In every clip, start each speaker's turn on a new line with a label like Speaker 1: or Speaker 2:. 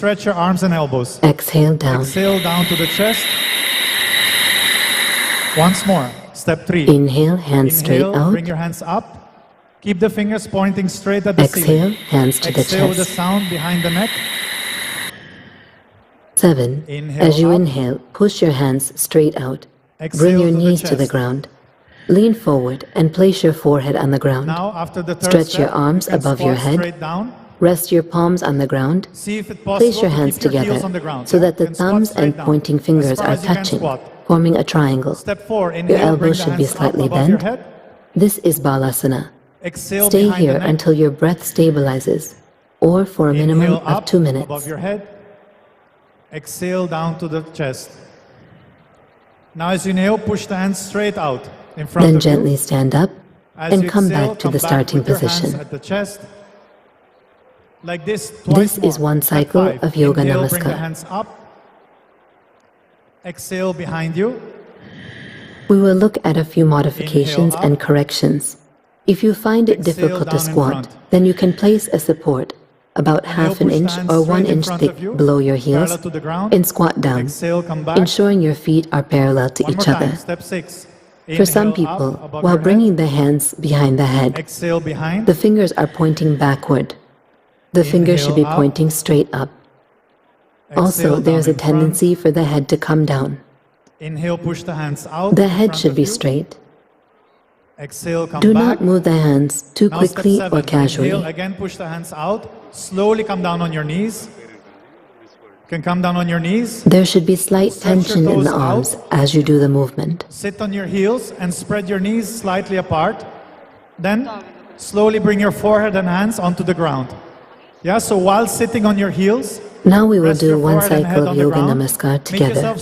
Speaker 1: stretch your arms and elbows.
Speaker 2: Exhale down.
Speaker 1: Exhale down to the chest. Once more. Step 3.
Speaker 2: Inhale, hands straight out.
Speaker 1: Bring your hands up. Keep the fingers pointing straight at the ceiling.
Speaker 2: Exhale, hands to the chest.
Speaker 1: Exhale with a sound behind the neck.
Speaker 2: 7. As you inhale, push your hands straight out. Bring your knees to the ground. Lean forward and place your forehead on the ground.
Speaker 1: Now, after the third
Speaker 2: Stretch
Speaker 1: step,
Speaker 2: your arms above your head. Rest your palms on the ground. Place your hands together so that the thumbs and pointing fingers are touching, forming a triangle. Your elbows should be slightly bent. This is Balasana. Stay here until your breath stabilizes, or for a minimum of 2 minutes.
Speaker 1: Above your head. Exhale down to the chest. Now as you inhale, push the hands straight out in front of you.
Speaker 2: Then gently stand up and come back to the starting position.
Speaker 1: At the chest. Like this
Speaker 2: is one cycle of Yoga Namaskar.
Speaker 1: Bring the hands up. Exhale behind you.
Speaker 2: We will look at a few modifications and corrections. If you find it difficult to squat, then you can place a support about half an inch or 1 inch thick below your heels and squat down, ensuring your feet are parallel to each other.
Speaker 1: Step 6.
Speaker 2: For some people, while bringing the hands behind the head, the fingers are pointing backward. The fingers should be pointing straight up. Also, there's a tendency for the head to come down.
Speaker 1: Inhale, push the hands out.
Speaker 2: The head should be straight.
Speaker 1: Exhale, come
Speaker 2: Do
Speaker 1: back.
Speaker 2: not move the hands too quickly or casually.
Speaker 1: Inhale, again push the hands out. Slowly come down on your knees. You can come down on your knees.
Speaker 2: There should be slight tension in the arms as you do the movement.
Speaker 1: Sit on your heels and spread your knees slightly apart. Then slowly bring your forehead and hands onto the ground. Yeah, so while sitting on your heels,
Speaker 2: now we will do one cycle of Yoga Namaskar together,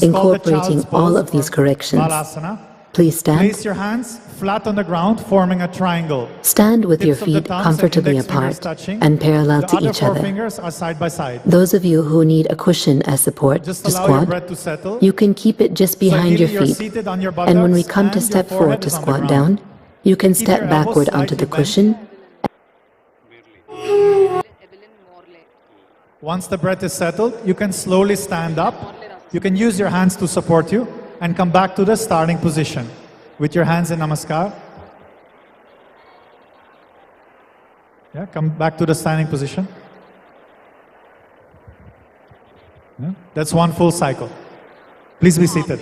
Speaker 2: incorporating all of these corrections.
Speaker 1: Balasana.
Speaker 2: Please stand.
Speaker 1: Place your hands flat on the ground, forming a triangle.
Speaker 2: Stand with your feet comfortably apart and parallel to each other.
Speaker 1: Fingers are side by side.
Speaker 2: Those of you who need a cushion as support to squat, you can keep it just behind your feet. And when we come to step 4 to squat down, you can step backward onto the cushion.
Speaker 1: Once the breath is settled, you can slowly stand up. You can use your hands to support you and come back to the starting position with your hands in Namaskar. Yeah, come back to the standing position. Yeah, that's one full cycle. Please be seated.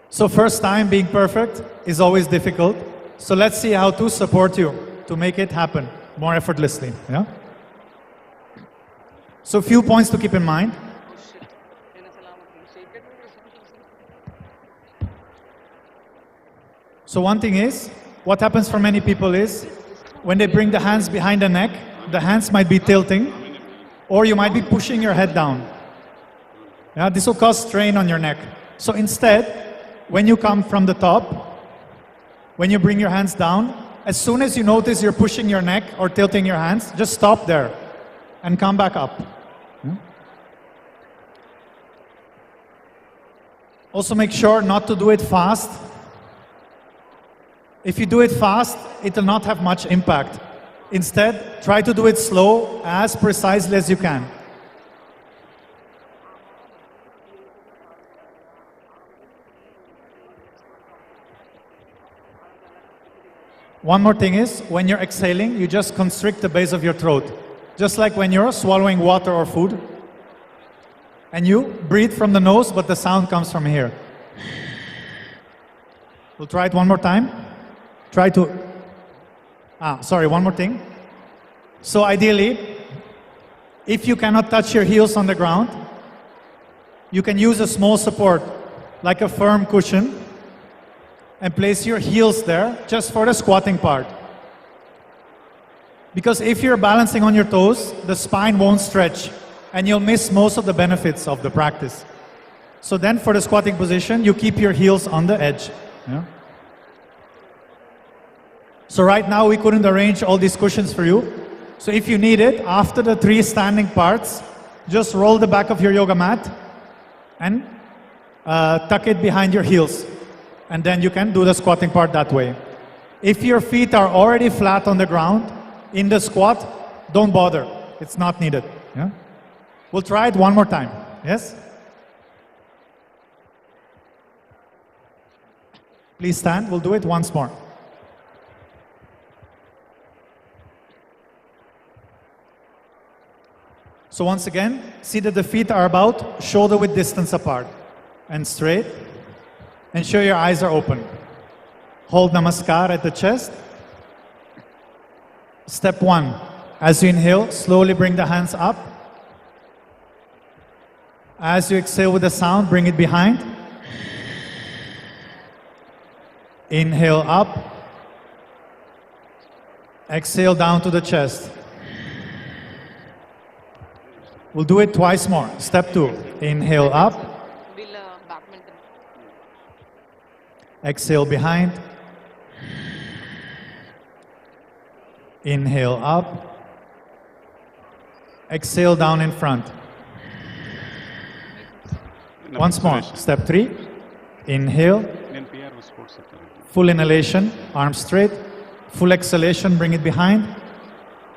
Speaker 1: So first time being perfect is always difficult. So let's see how to support you to make it happen more effortlessly. Yeah? So few points to keep in mind. So one thing is, what happens for many people is, when they bring the hands behind the neck, the hands might be tilting, or you might be pushing your head down. Yeah, this will cause strain on your neck. So instead, when you come from the top, when you bring your hands down, as soon as you notice you're pushing your neck or tilting your hands, just stop there and come back up. Also make sure not to do it fast. If you do it fast, it will not have much impact. Instead, try to do it slow, as precisely as you can. One more thing is, when you're exhaling, you just constrict the base of your throat. Just like when you're swallowing water or food. And you breathe from the nose, but the sound comes from here. We'll try it one more time. Try to... one more thing. So ideally, if you cannot touch your heels on the ground, you can use a small support, like a firm cushion, and place your heels there just for the squatting part. Because if you're balancing on your toes, the spine won't stretch and you'll miss most of the benefits of the practice. So then for the squatting position, you keep your heels on the edge. Yeah? So right now we couldn't arrange all these cushions for you. So if you need it, after the 3 standing parts, just roll the back of your yoga mat and tuck it behind your heels. And then you can do the squatting part that way. If your feet are already flat on the ground in the squat, don't bother. It's not needed. Yeah? We'll try it one more time. Yes? Please stand. We'll do it once more. So once again, see that the feet are about shoulder width distance apart and straight. Ensure your eyes are open. Hold Namaskar at the chest. Step 1. As you inhale, slowly bring the hands up. As you exhale with the sound, bring it behind. Inhale up. Exhale down to the chest. We'll do it twice more. Step 2. Inhale up. Exhale behind. Inhale up. Exhale down in front. Once more. Step 3. Inhale. Full inhalation, arms straight. Full exhalation, bring it behind.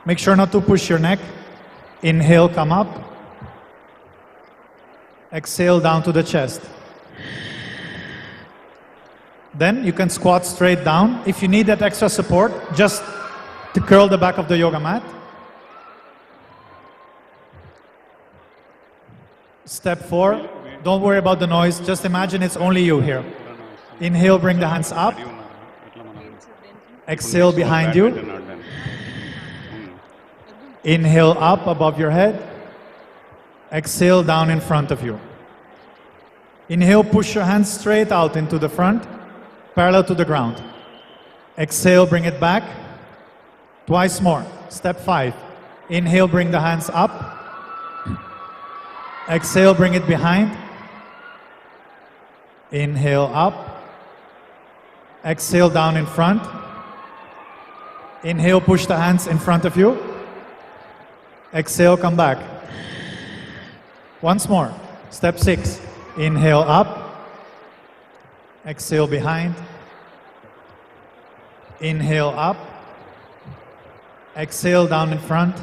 Speaker 1: Make sure not to push your neck. Inhale, come up. Exhale down to the chest. Then you can squat straight down. If you need that extra support, just to curl the back of the yoga mat. Step 4, don't worry about the noise. Just imagine it's only you here. Inhale, bring the hands up. Exhale behind you. Inhale up above your head. Exhale down in front of you. Inhale, push your hands straight out into the front, parallel to the ground. Exhale, bring it back. Twice more. Step 5. Inhale, bring the hands up. Exhale, bring it behind. Inhale up. Exhale down in front. Inhale, push the hands in front of you. Exhale, come back. Once more. Step 6. Inhale up. Exhale behind. Inhale up. Exhale down in front.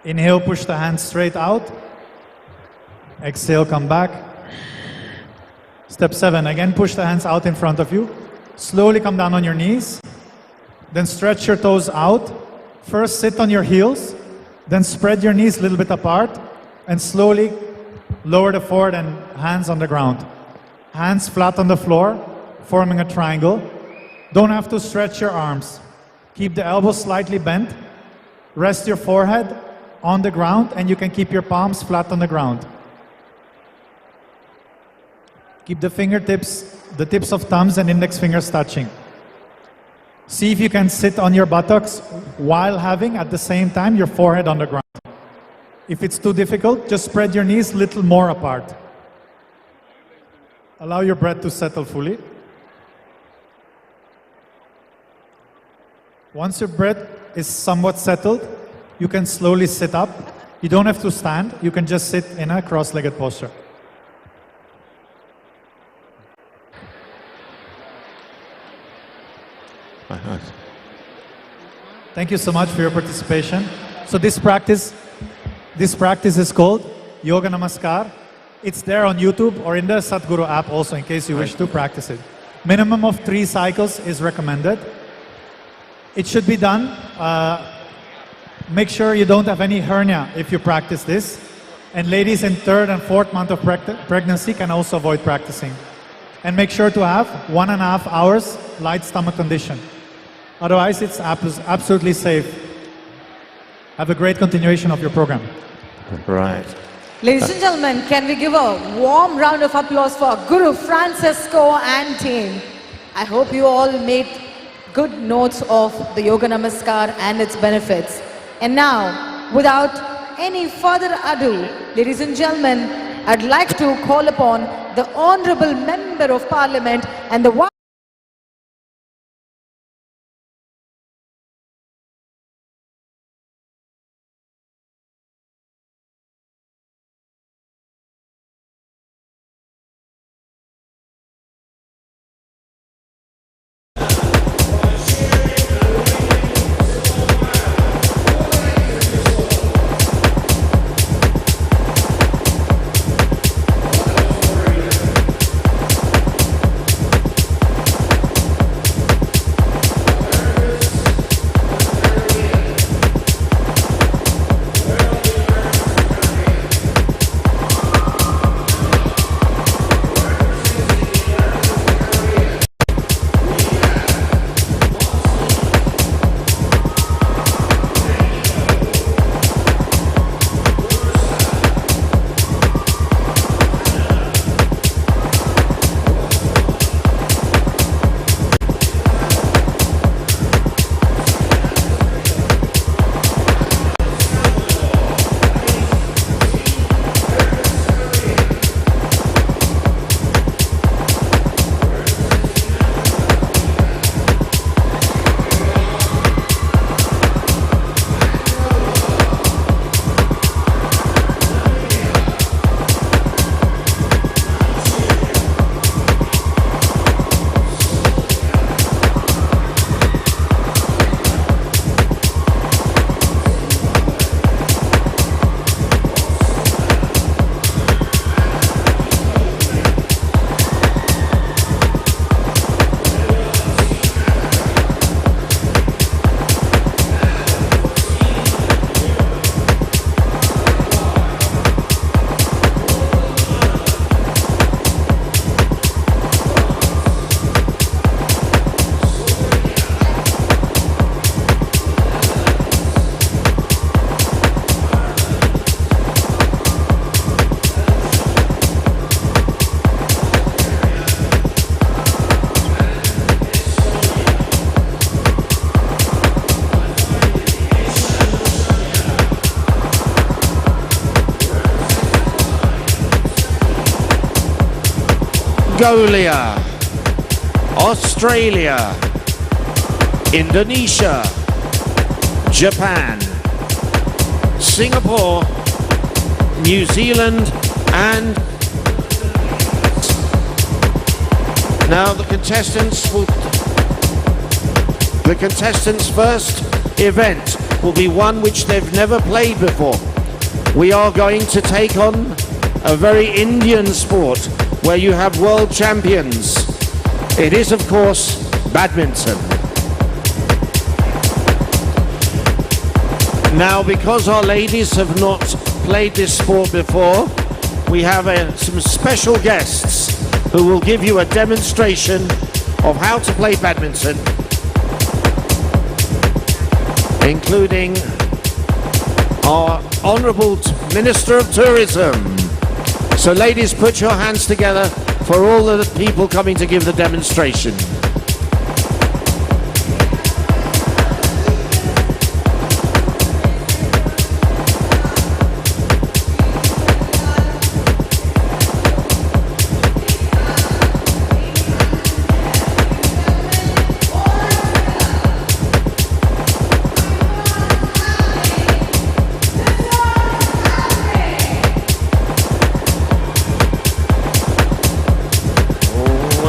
Speaker 1: Inhale, push the hands straight out. Exhale, come back. Step 7. Again, push the hands out in front of you. Slowly come down on your knees. Then stretch your toes out. First, sit on your heels. Then spread your knees a little bit apart. And slowly lower the forehead and hands on the ground. Hands flat on the floor, forming a triangle. Don't have to stretch your arms. Keep the elbows slightly bent. Rest your forehead on the ground, and you can keep your palms flat on the ground. Keep the fingertips, the tips of thumbs and index fingers touching. See if you can sit on your buttocks while having, at the same time, your forehead on the ground. If it's too difficult, just spread your knees a little more apart. Allow your breath to settle fully. Once your breath is somewhat settled, you can slowly sit up. You don't have to stand. You can just sit in a cross-legged posture. Thank you so much for your participation. So this practice is called Yoga Namaskar. It's there on YouTube or in the Sadhguru app also, in case you wish to practice it. Minimum of 3 cycles is recommended. It should be done. Make sure you don't have any hernia if you practice this. And ladies in 3rd and 4th month of pregnancy can also avoid practicing. And make sure to have 1.5 hours light stomach condition. Otherwise, it's absolutely safe. Have a great continuation of your program.
Speaker 3: Right.
Speaker 4: Ladies and gentlemen, can we give a warm round of applause for Guru Francisco and team. I hope you all made good notes of the Yoga Namaskar and its benefits. And now, without any further ado, ladies and gentlemen, I'd like to call upon the Honorable Member of Parliament and the
Speaker 3: Mongolia, Australia, Indonesia, Japan, Singapore, New Zealand, and now the contestants' first event will be one which they've never played before. We are going to take on a very Indian sport where you have world champions. It is, of course, badminton. Now, because our ladies have not played this sport before, we have some special guests who will give you a demonstration of how to play badminton, including our Honourable Minister of Tourism. So ladies, put your hands together for all the people coming to give the demonstration.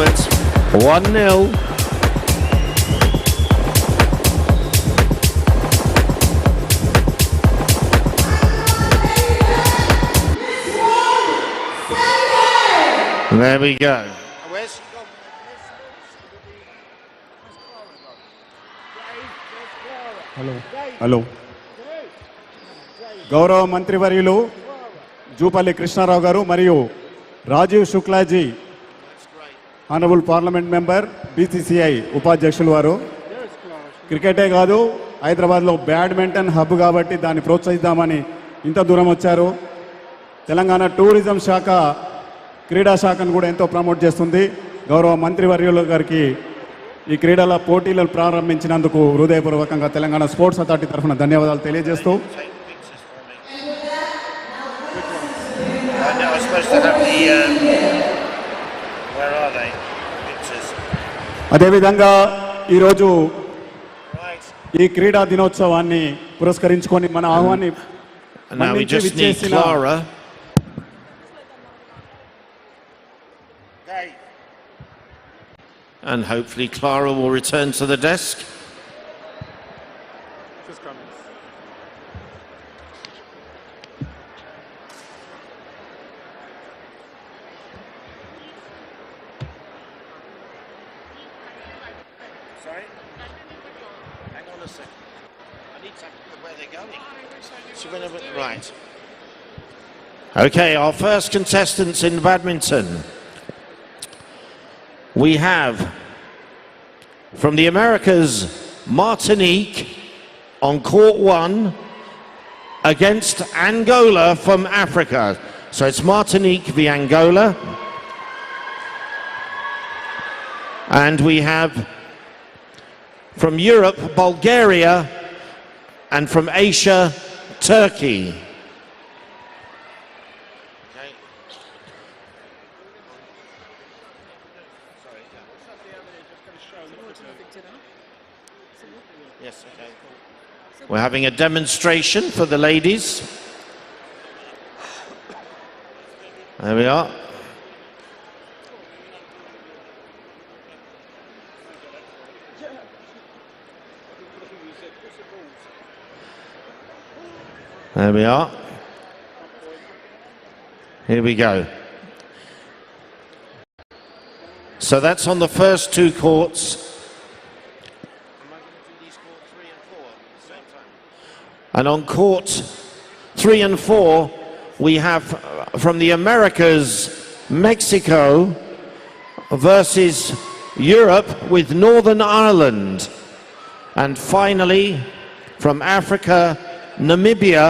Speaker 3: It's 1-0. There we go.
Speaker 5: Hello గౌరవ మంత్రివర్యులు జూపల్లి కృష్ణారావు గారు మరియు Rajeev Shuklaji honourable parliament member BCCI ఉపాధ్యక్షులు వారు క్రికెటే కాదు హైదరాబాద్లో badminton hub కాబట్టి దాన్ని ప్రోత్సహిద్దామని ఇంత దూరం వచ్చారు. తెలంగాణ టూరిజం శాఖ క్రీడా శాఖను కూడా ఎంతో ప్రమోట్ చేస్తుంది. గౌరవ మంత్రివర్యులు గారికి ఈ క్రీడల పోటీలను ప్రారంభించినందుకు హృదయపూర్వకంగా తెలంగాణ స్పోర్ట్స్ అథారిటీ తరఫున ధన్యవాదాలు తెలియజేస్తూ అదేవిధంగా ఈరోజు ఈ క్రీడా దినోత్సవాన్ని పురస్కరించుకొని మన ఆహ్వాన్ని విచ్చేసిన
Speaker 3: and hopefully Clara will return to the desk. Sorry? Hang on a second. I need to know where they're going. Right. Okay, our first contestants in badminton. We have from the Americas, Martinique on court 1 against Angola from Africa. So it's Martinique v Angola. And we have from Europe, Bulgaria, and from Asia, Turkey. Yes, okay. We're having a demonstration for the ladies. There we are. There we are. Here we go. So that's on the first two courts. And on court 3 and 4, we have from the Americas, Mexico versus Europe with Northern Ireland. And finally, from Africa, Namibia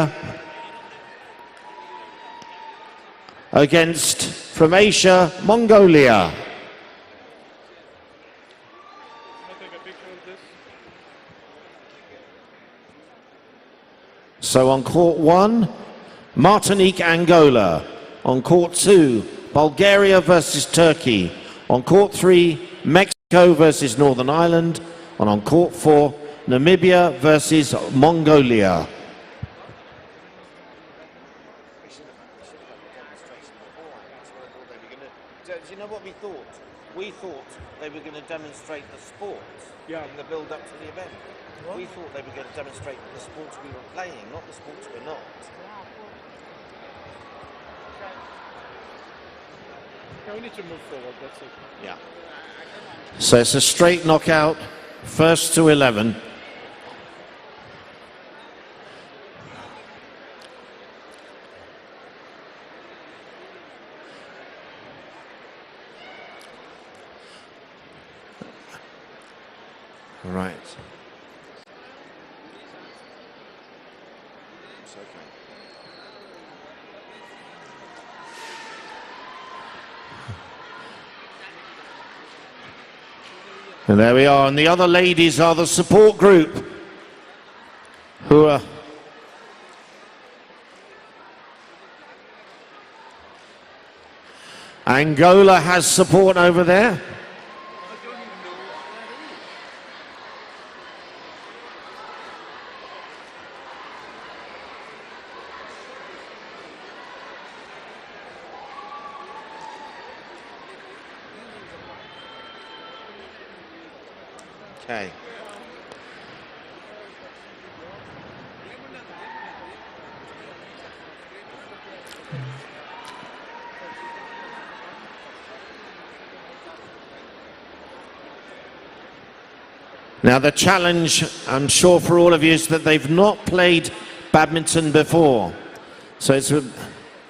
Speaker 3: against, from Asia, Mongolia. So on court 1, Martinique, Angola. On court 2, Bulgaria versus Turkey. On court 3, Mexico versus Northern Ireland. And on court 4, Namibia versus Mongolia. Do you know what we thought? We thought they were going to demonstrate the sport in the build-up to the event. What? We thought they were going to demonstrate the sports we were playing, not the sports we're not.
Speaker 6: Okay, we need to move forward, that's it.
Speaker 3: Yeah. So it's a straight knockout, first to 11. Right. It's okay. And there we are, and the other ladies are the support group who are Angola has support over there. Okay. Now the challenge, I'm sure for all of you, is that they've not played badminton before. So it's,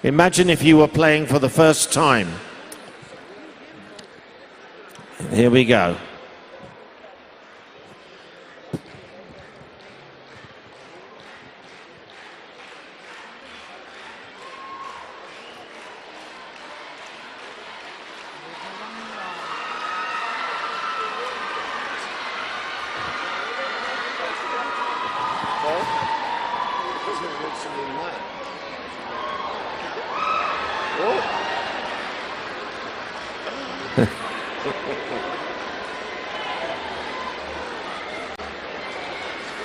Speaker 3: imagine if you were playing for the first time. Here we go.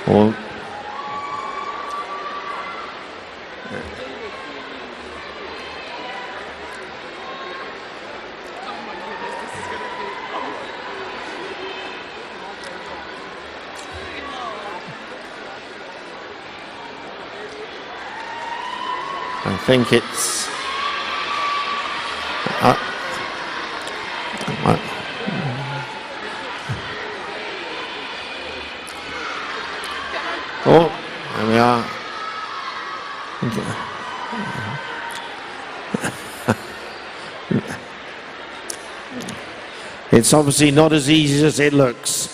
Speaker 3: Well, I think it's oh, there we are. It's obviously not as easy as it looks.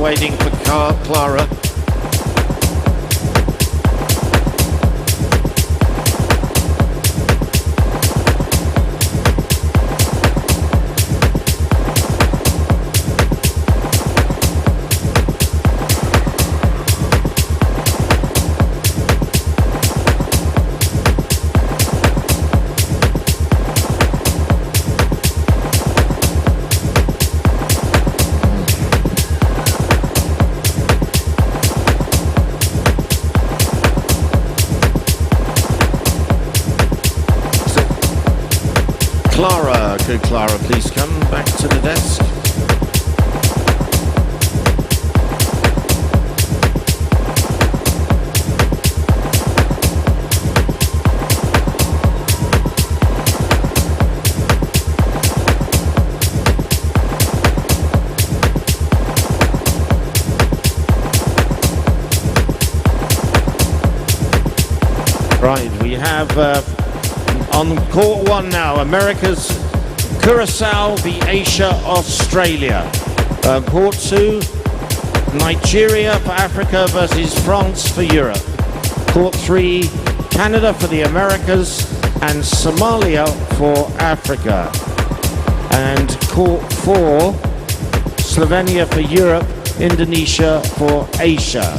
Speaker 3: waiting for Clara. Clara, could Clara please come back to the desk? Right, we have on court one now, America's Curacao v Asia, Australia. Court two, Nigeria for Africa versus France for Europe. Court three, Canada for the Americas and Somalia for Africa. And court four, Slovenia for Europe, Indonesia for Asia.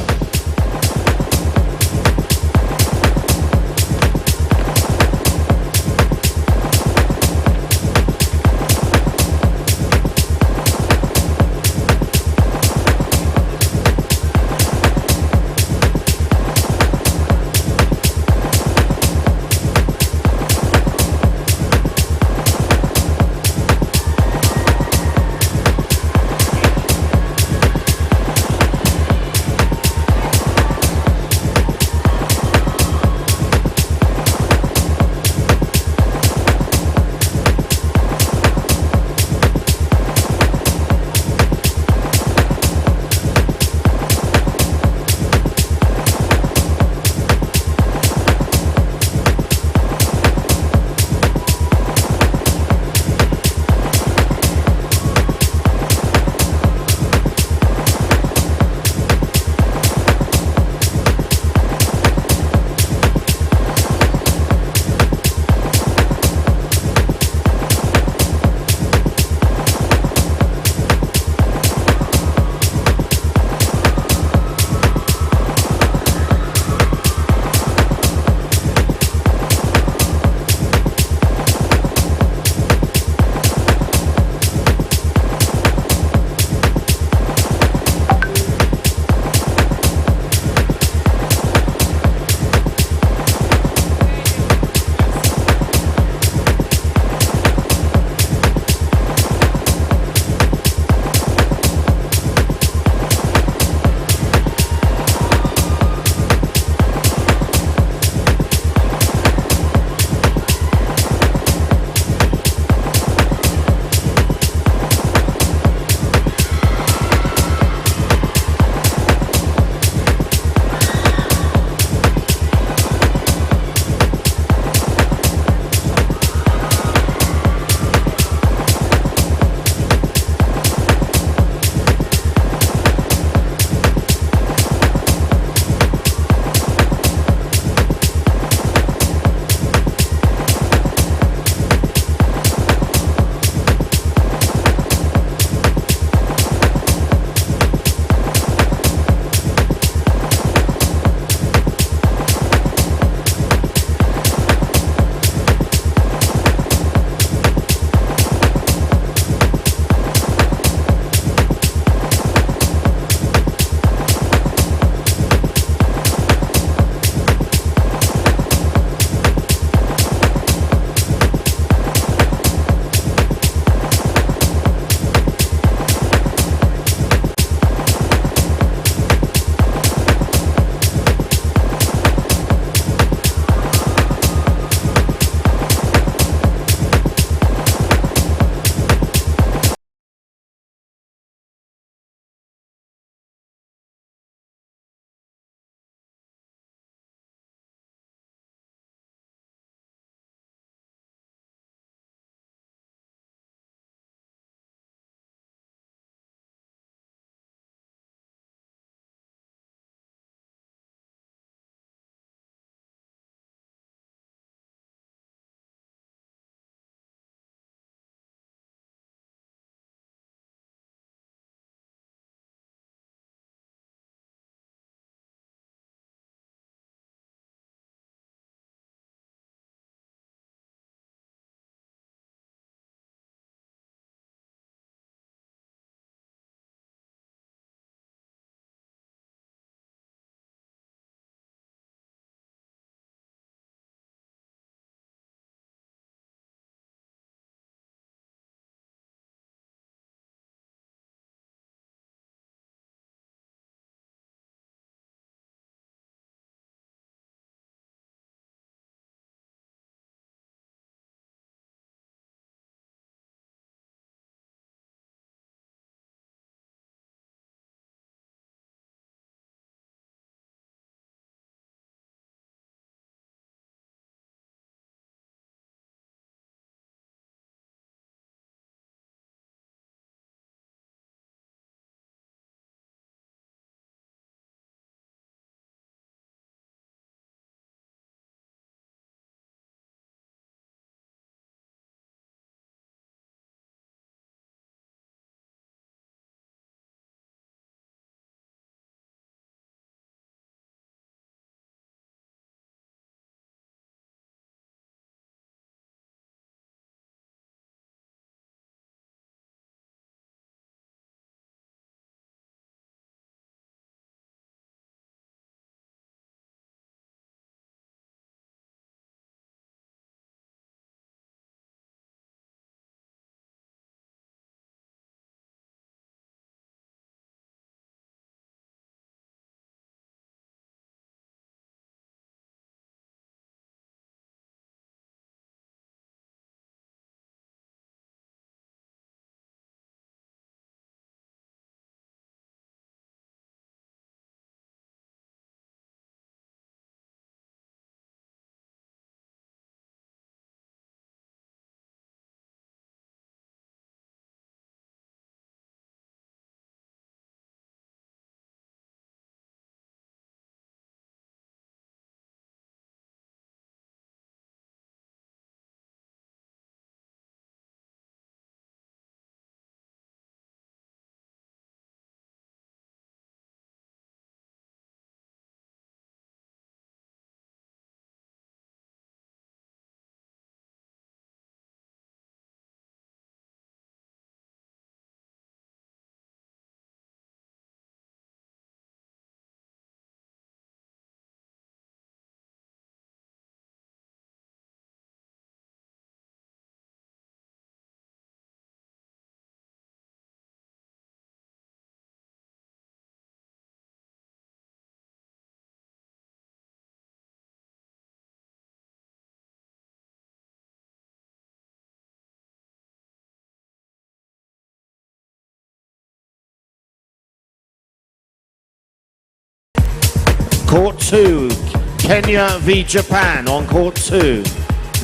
Speaker 3: Court 2, Kenya v Japan on Court 2.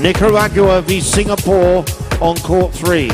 Speaker 3: Nicaragua v Singapore on Court 3.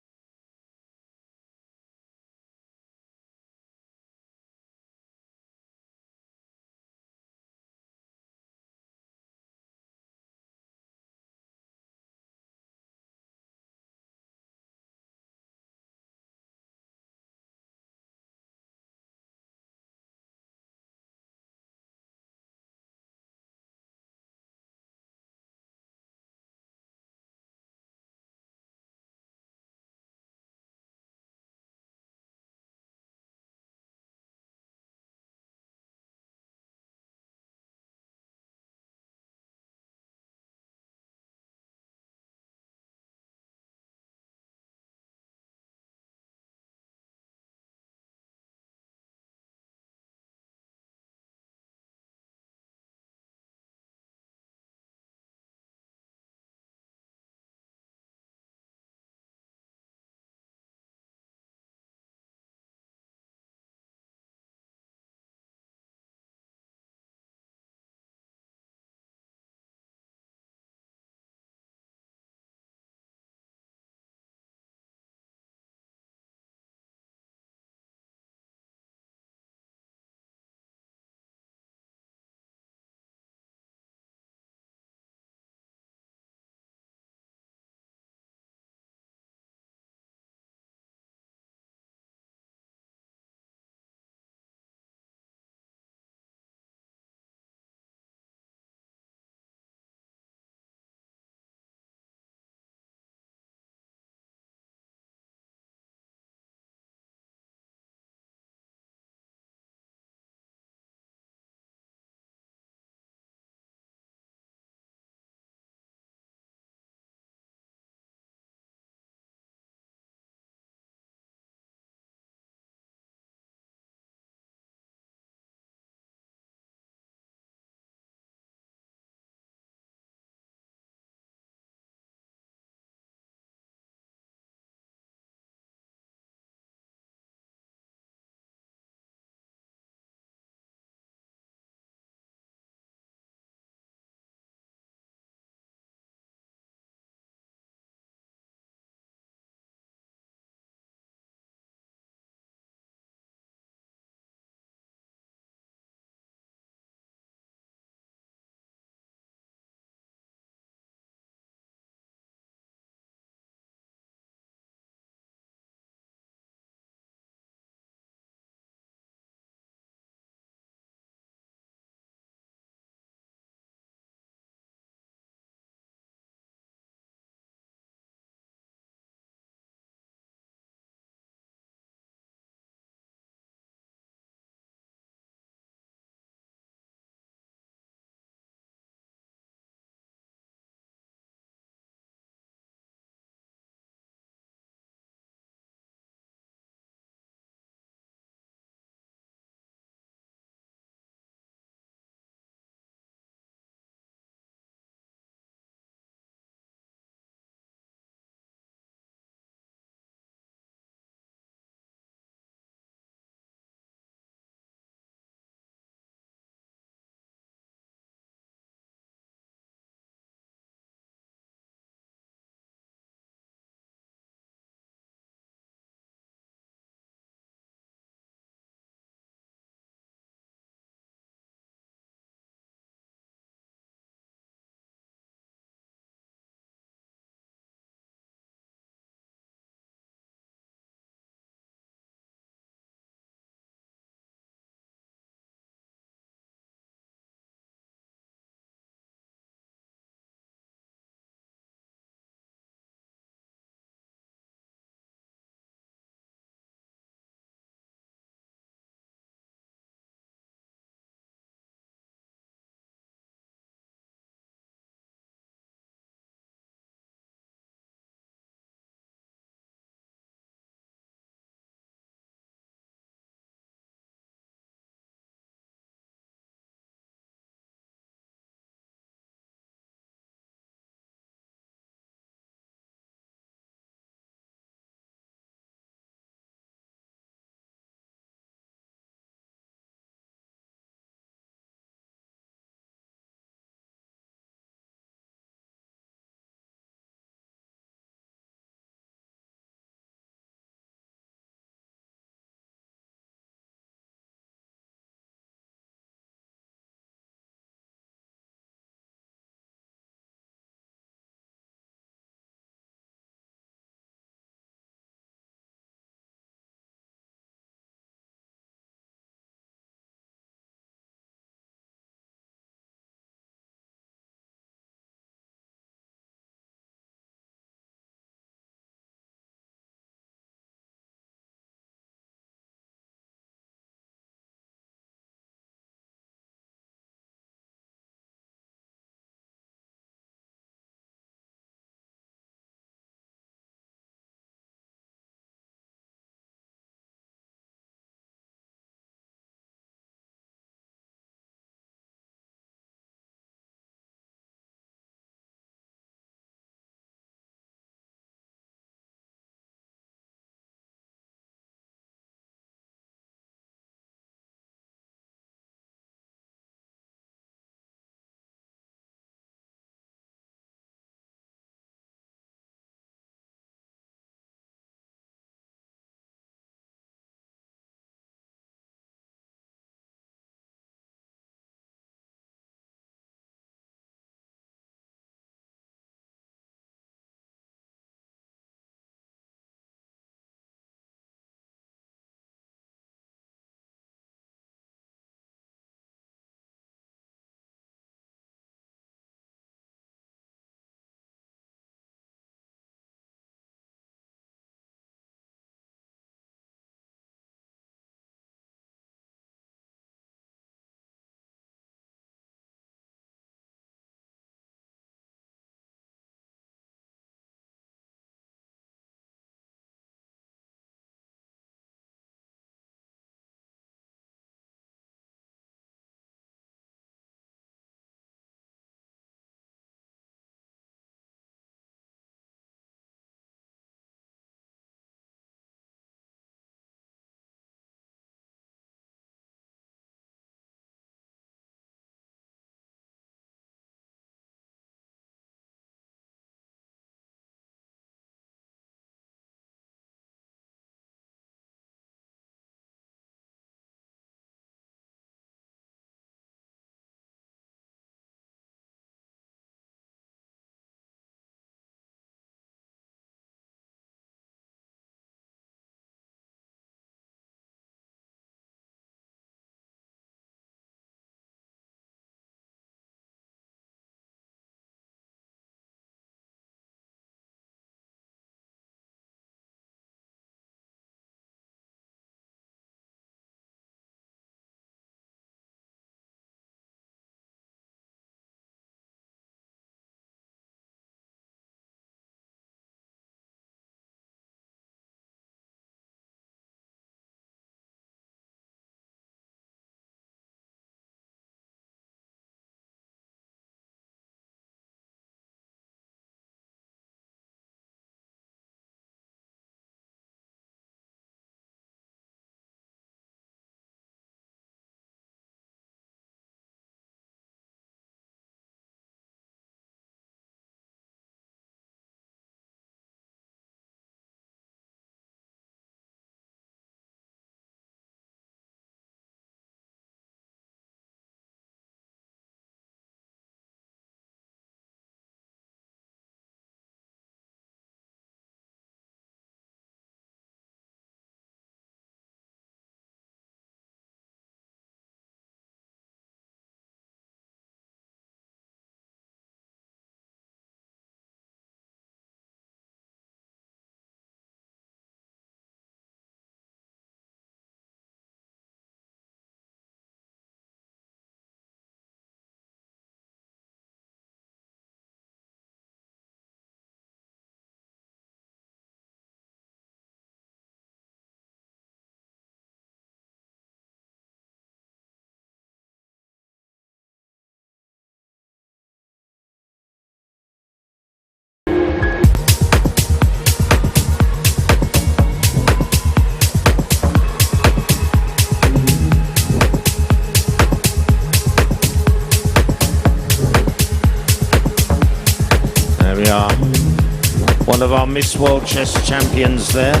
Speaker 3: one of our Miss World Chess champions there.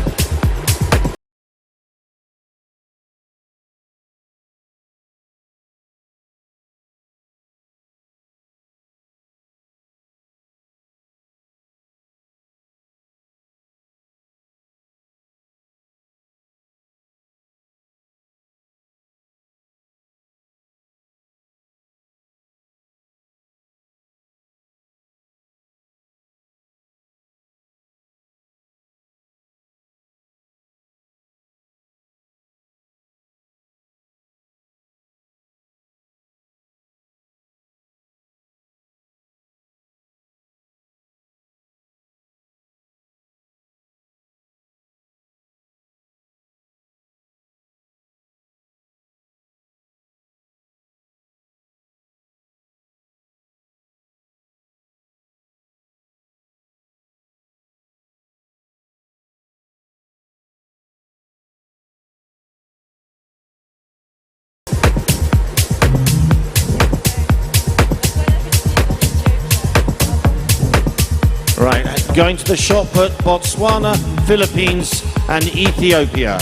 Speaker 3: Right, going to the shot put, Botswana, Philippines and Ethiopia.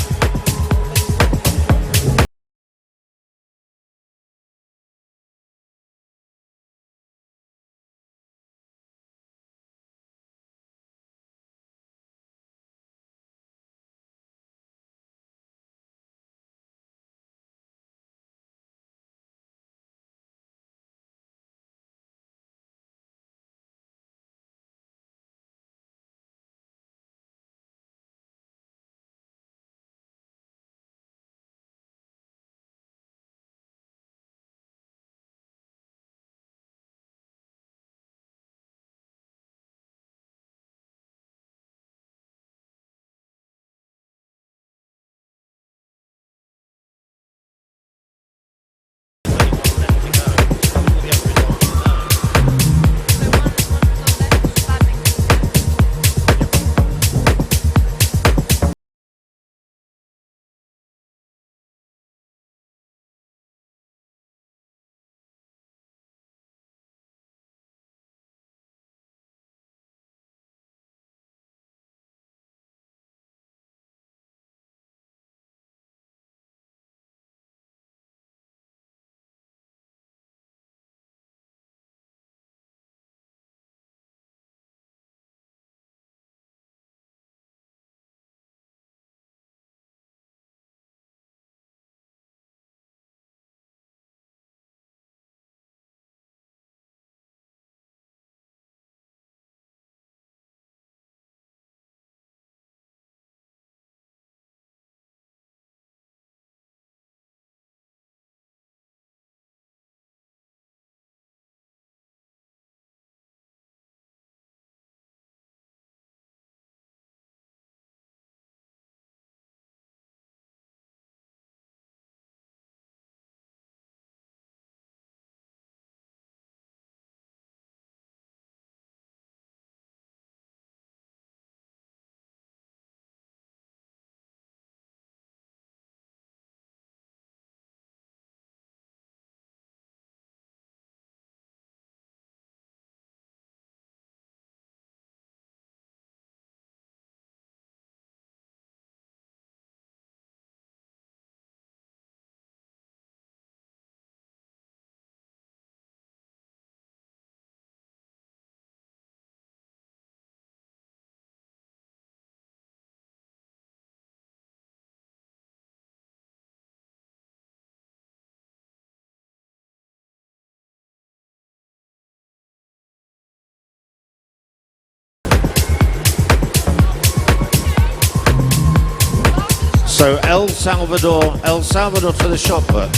Speaker 3: So El Salvador to the shot put.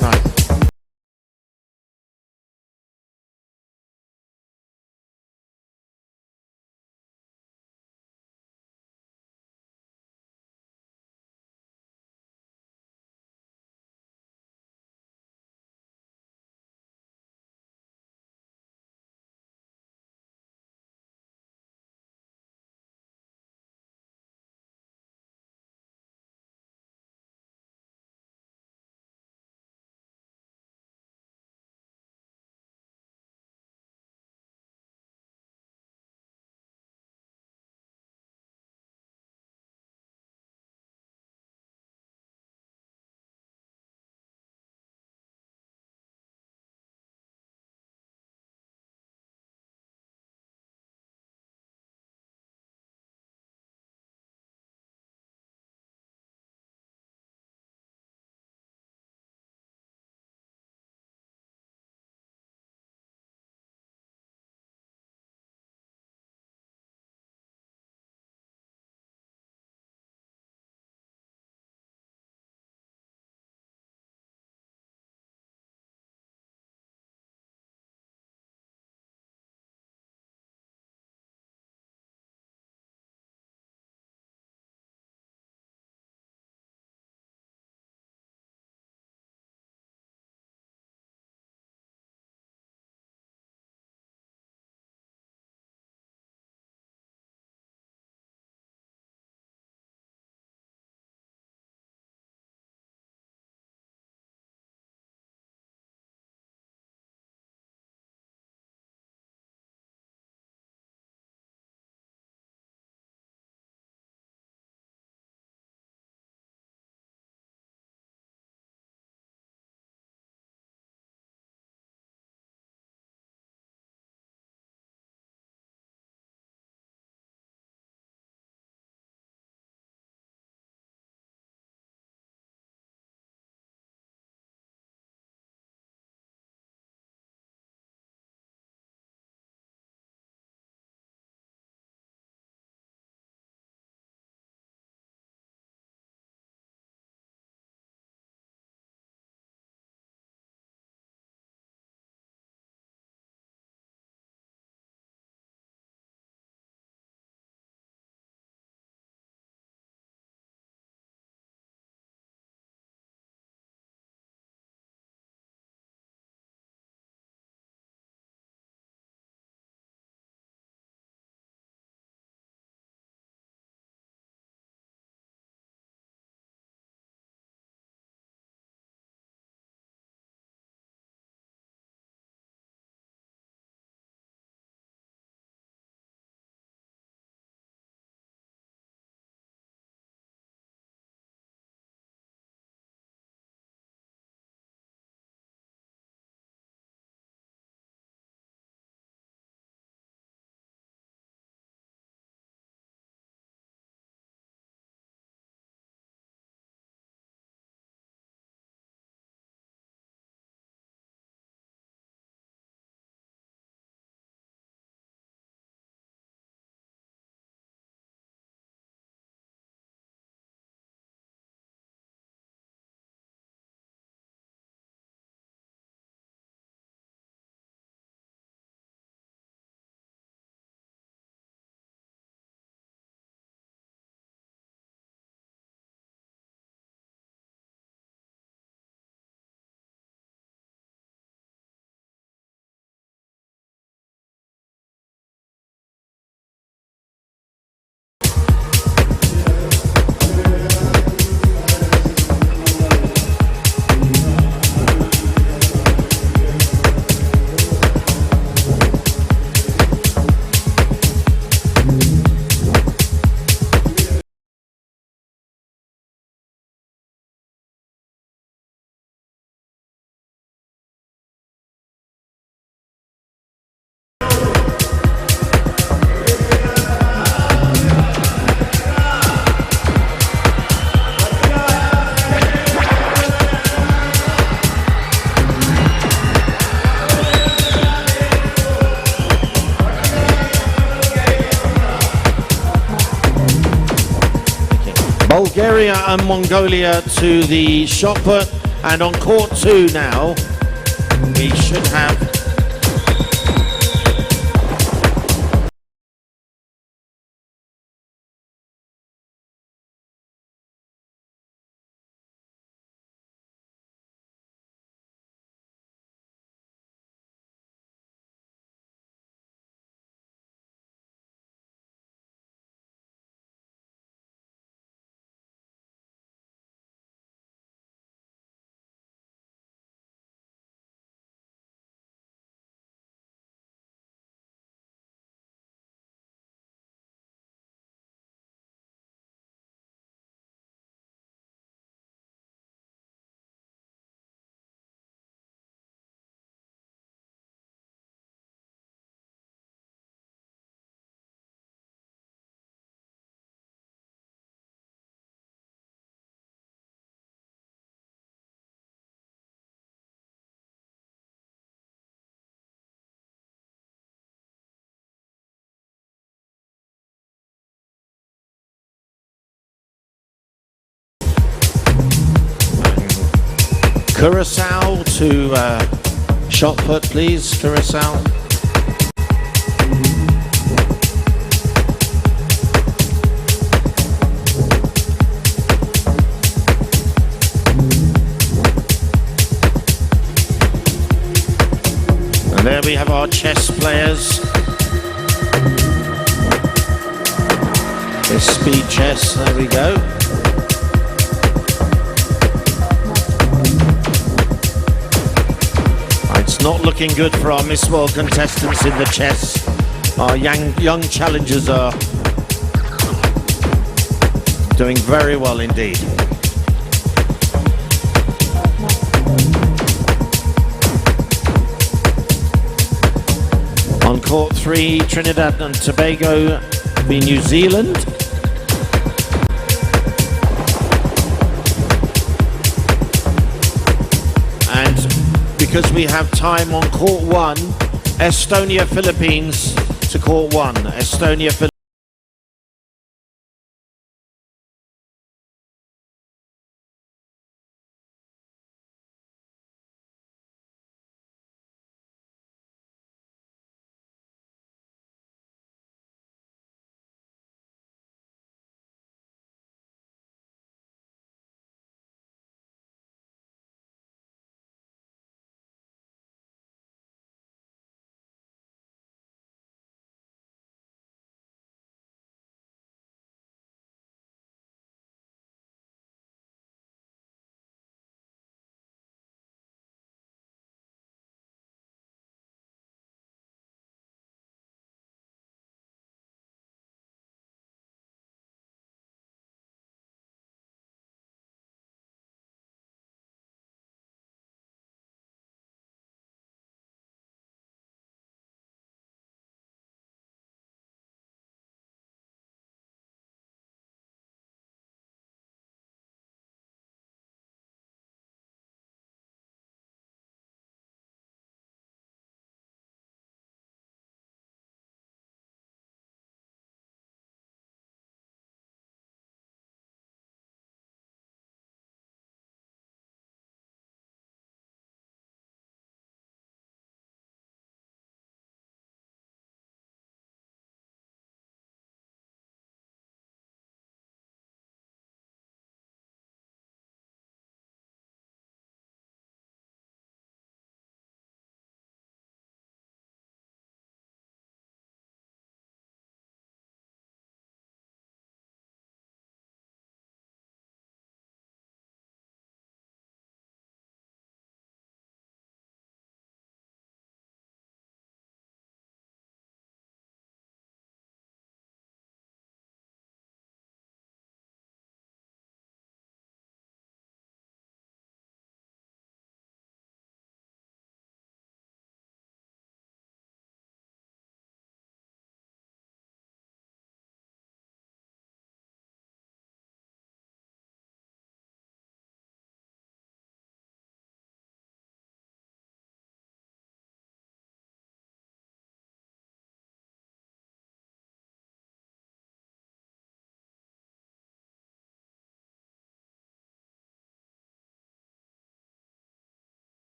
Speaker 3: Right. Bulgaria and Mongolia to the shot put, and on court 2 now, we should have Curacao to shot put, please, Curacao. And there we have our chess players. This speed chess, there we go. It's not looking good for our Miss World contestants in the chess. Our young challengers are doing very well indeed. On court 3, Trinidad and Tobago v New Zealand. And because we have time on court 1, Estonia, Philippines to court 1. Estonia, Philippines.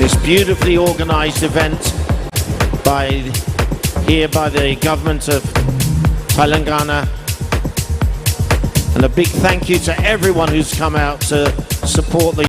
Speaker 3: this beautifully organized event by the government of Telangana. And a big thank you to everyone who's come out to support the